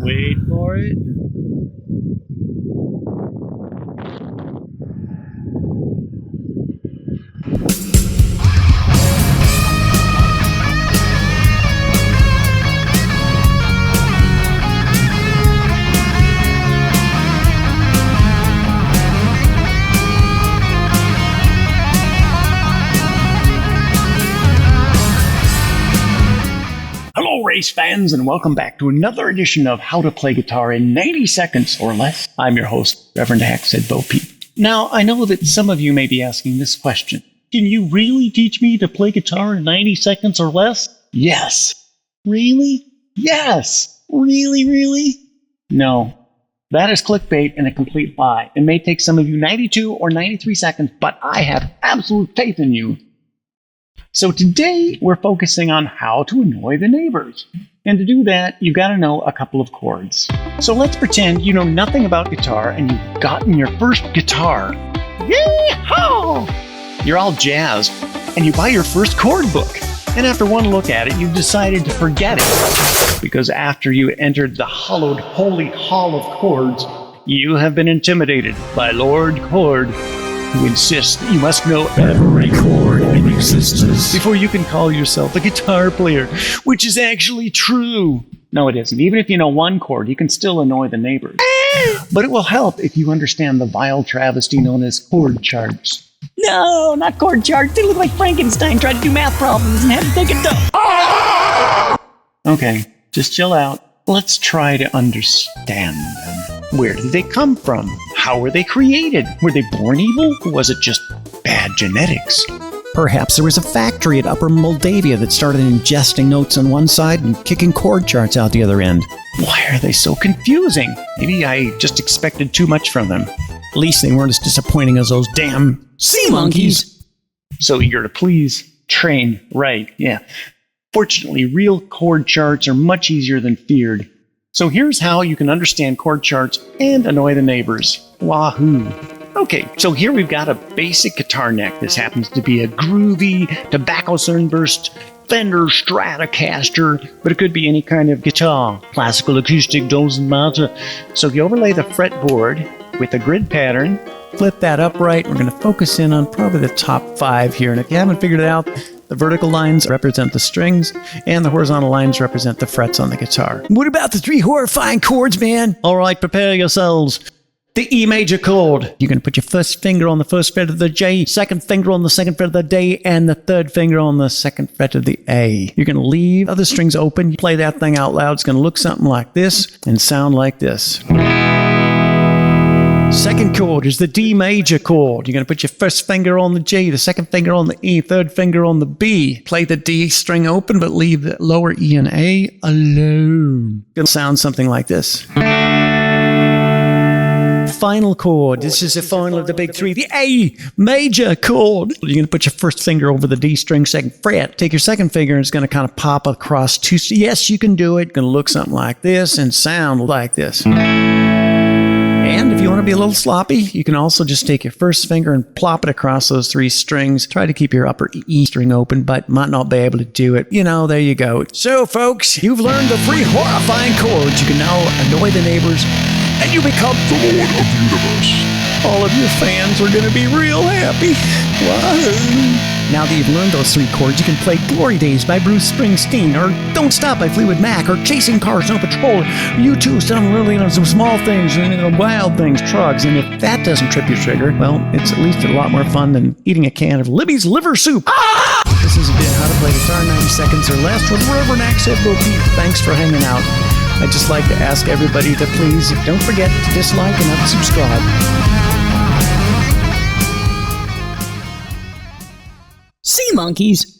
Wait for it. Hello, race fans, and welcome back to another edition of How to Play Guitar in 90 Seconds or Less. I'm your host, Reverend Axe-HEAD Bo-PEEP. Now, I know that some of you may be asking this question. Can you really teach me to play guitar in 90 seconds or less? Yes. Really? Yes. Really? No. That is clickbait and a complete lie. It may take some of you 92 or 93 seconds, but I have absolute faith in you. So today, we're focusing on how to annoy the neighbors. And to do that, you've got to know a couple of chords. So let's pretend you know nothing about guitar and you've gotten your first guitar. Yee-haw! You're all jazzed, and you buy your first chord book. And after one look at it, you've decided to forget it. Because after you entered the hallowed holy hall of chords, you have been intimidated by Lord Chord, who insists that you must know every chord in existence before you can call yourself a guitar player, which is actually true. No, it isn't. Even if you know one chord, you can still annoy the neighbors. But it will help if you understand the vile travesty known as chord charts. No, not chord charts. They look like Frankenstein tried to do math problems and had to take it down. Okay, just chill out. Let's try to understand them. Where did they come from? How were they created? Were they born evil? Or was it just bad genetics? Perhaps there was a factory at Upper Moldavia that started ingesting notes on one side and kicking chord charts out the other end. Why are they so confusing? Maybe I just expected too much from them. At least they weren't as disappointing as those damn sea monkeys. So eager to please, train, right, yeah. Fortunately, real chord charts are much easier than feared. So here's how you can understand chord charts and annoy the neighbors. Wahoo! Okay, so here we've got a basic guitar neck. This happens to be a groovy, tobacco sunburst Fender Stratocaster, but it could be any kind of guitar. Classical, acoustic, doesn't matter. So if you overlay the fretboard with a grid pattern, Flip that upright. We're going to focus in on probably the top 5 here. And if you haven't figured it out, the vertical lines represent the strings, and the horizontal lines represent the frets on the guitar. What about the 3 horrifying chords, man? All right, prepare yourselves. The E major chord. You're going to put your first finger on the first fret of the J, second finger on the second fret of the D, and the third finger on the second fret of the A. You're going to leave other strings open. You play that thing out loud. It's going to look something like this and sound like this. Second chord is the D major chord. You're going to put your first finger on the G, the second finger on the E, third finger on the B. Play the D string open, but leave the lower E and A alone. It'll sound something like this. Final chord. This is the final of the big 3. The A major chord. You're going to put your first finger over the D string, second fret. Take your second finger and it's going to kind of pop across 2. Yes, you can do it. It's going to look something like this and sound like this. And if you want to be a little sloppy, you can also just take your first finger and plop it across those 3 strings. Try to keep your upper E string open, but might not be able to do it. You know, there you go. So, folks, you've learned the 3 horrifying chords. You can now annoy the neighbors, and you become the Lord of the Universe. All of your fans are going to be real happy. Whoa. Now that you've learned those 3 chords, you can play Glory Days by Bruce Springsteen, or Don't Stop by Fleetwood Mac, or Chasing Cars on Patrol, or U2, some really some small things, wild things, trugs. And if that doesn't trip your trigger, well, it's at least a lot more fun than eating a can of Libby's liver soup. Ah! This has been How to Play Guitar in 90 Seconds or Less with Reverend Axe-HEAD Bo-PEEP. Thanks for hanging out. I'd just like to ask everybody to please don't forget to dislike and unsubscribe. Sea monkeys?